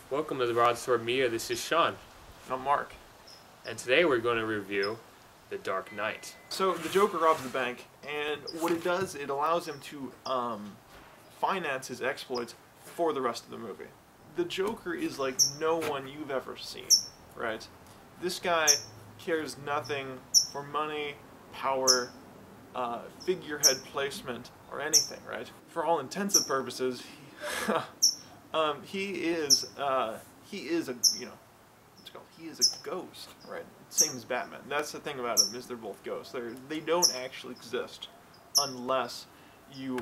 Welcome to the BroadswordMedia. This is Sean. And I'm Mark. And today we're going to review The Dark Knight. So the Joker robs the bank, and what it does, it allows him to finance his exploits for the rest of the movie. The Joker is like no one you've ever seen, right? This guy cares nothing for money, power, figurehead placement, or anything, right? For all intents and purposes, he is a he is a ghost, right? Same as Batman. That's the thing about him, is they're both ghosts. They don't actually exist unless you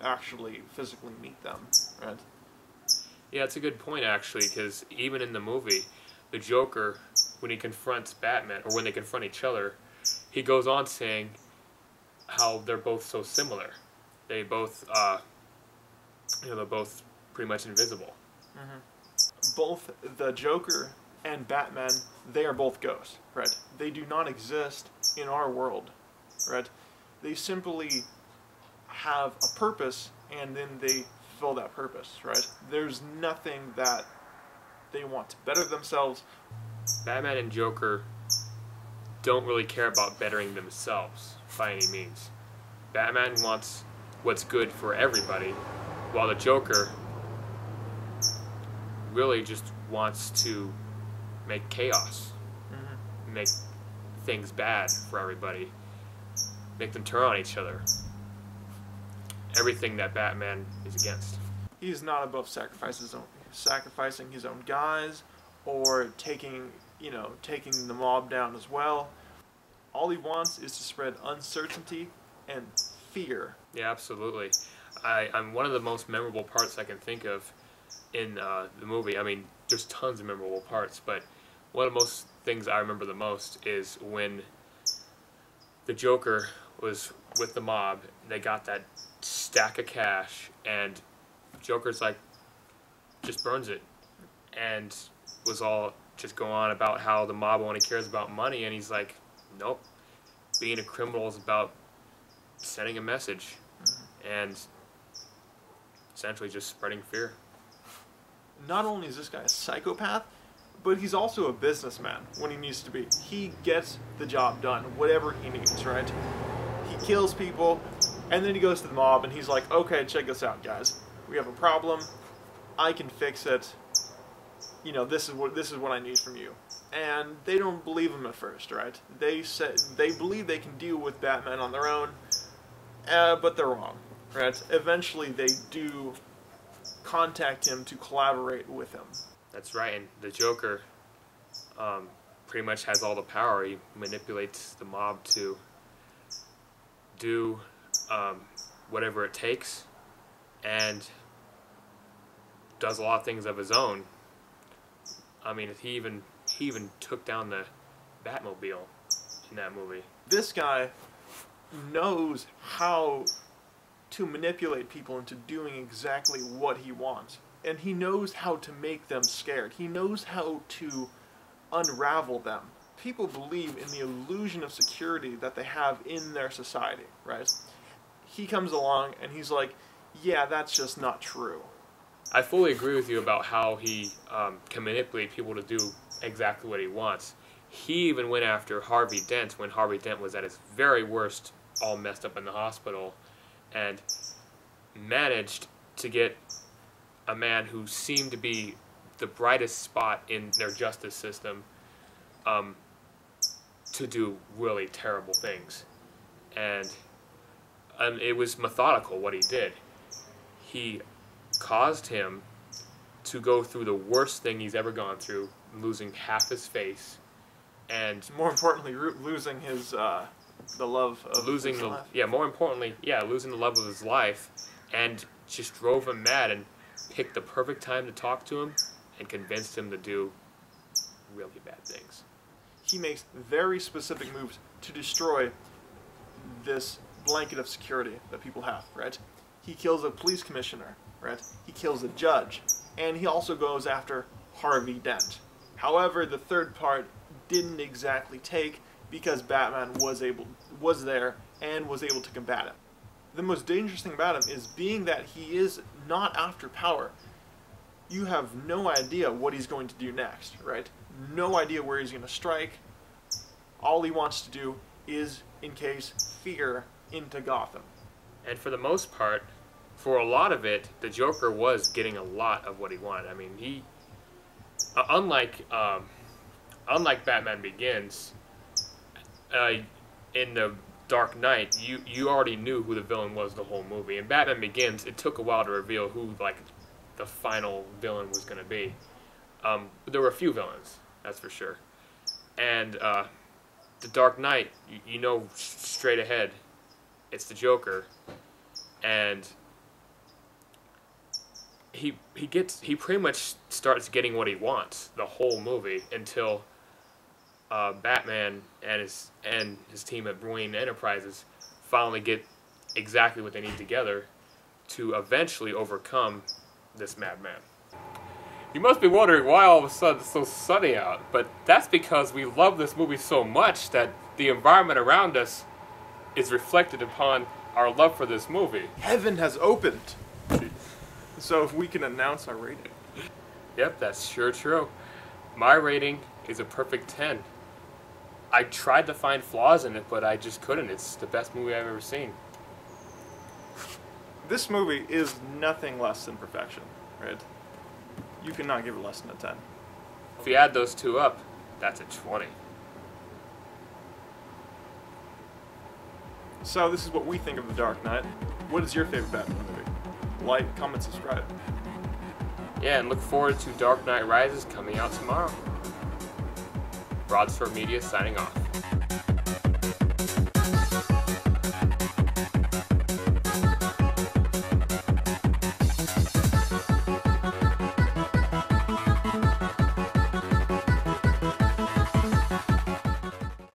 actually physically meet them, right? Yeah, it's a good point actually, because even in the movie, the Joker, when he confronts Batman, or when they confront each other, he goes on saying how they're both so similar. They both, they're both pretty much invisible. Mm-hmm. Both the Joker and Batman, they are both ghosts, right? They do not exist in our world, right? They simply have a purpose, and then they fulfill that purpose, right? There's nothing that they want to better themselves. Batman and Joker don't really care about bettering themselves by any means. Batman wants what's good for everybody, while the Joker really just wants to make chaos, make things bad for everybody, make them turn on each other. Everything that Batman is against. He's not above sacrificing his own guys, or taking the mob down as well. All he wants is to spread uncertainty and fear. Yeah, absolutely. I'm one of the most memorable parts I can think of in the movie. I mean, there's tons of memorable parts, but one of the most things I remember the most is when the Joker was with the mob. They got that stack of cash, and Joker's like, just burns it, and was all just going on about how the mob only cares about money, and he's like, nope, being a criminal is about sending a message, and essentially just spreading fear. Not only is this guy a psychopath, but he's also a businessman when he needs to be. He gets the job done, whatever he needs, right? He kills people, and then he goes to the mob, and he's like, okay, check this out, guys. We have a problem. I can fix it. You know, this is what I need from you. And they don't believe him at first, right? They believe they can deal with Batman on their own, but they're wrong, right? Eventually, they do contact him to collaborate with him. That's right, and the Joker pretty much has all the power. He manipulates the mob to do whatever it takes, and does a lot of things of his own. I mean, he even took down the Batmobile in that movie. This guy knows how to manipulate people into doing exactly what he wants. And he knows how to make them scared. He knows how to unravel them. People believe in the illusion of security that they have in their society, right? He comes along and he's like, yeah, that's just not true. I fully agree with you about how he can manipulate people to do exactly what he wants. He even went after Harvey Dent when Harvey Dent was at his very worst, all messed up in the hospital, and managed to get a man who seemed to be the brightest spot in their justice system to do really terrible things. And it was methodical what he did. He caused him to go through the worst thing he's ever gone through, losing half his face, and more importantly, losing his the love of his life. More importantly, losing the love of his life, and just drove him mad and picked the perfect time to talk to him and convinced him to do really bad things. He makes very specific moves to destroy this blanket of security that people have, right? He kills a police commissioner, right? He kills a judge, and he also goes after Harvey Dent. However, the third part didn't exactly take, because Batman was there and was able to combat him. The most dangerous thing about him is, being that he is not after power, you have no idea what he's going to do next, right? No idea where he's going to strike. All he wants to do is encase fear into Gotham. And for the most part, for a lot of it, the Joker was getting a lot of what he wanted. I mean, he, unlike Batman Begins, in the Dark Knight, you already knew who the villain was the whole movie. In Batman Begins, it took a while to reveal who like the final villain was going to be. There were a few villains, that's for sure. And the Dark Knight, you know straight ahead, it's the Joker, and he pretty much starts getting what he wants the whole movie until Batman and his team at Wayne Enterprises finally get exactly what they need together to eventually overcome this madman. You must be wondering why all of a sudden it's so sunny out, but that's because we love this movie so much that the environment around us is reflected upon our love for this movie. Heaven has opened. So if we can announce our rating. Yep, that's sure true. My rating is a perfect 10. I tried to find flaws in it, but I just couldn't. It's the best movie I've ever seen. This movie is nothing less than perfection, right? You cannot give it less than a 10. If you add those two up, that's a 20. So this is what we think of The Dark Knight. What is your favorite Batman movie? Like, comment, subscribe. Yeah, and look forward to Dark Knight Rises coming out tomorrow. BroadswordMedia signing off.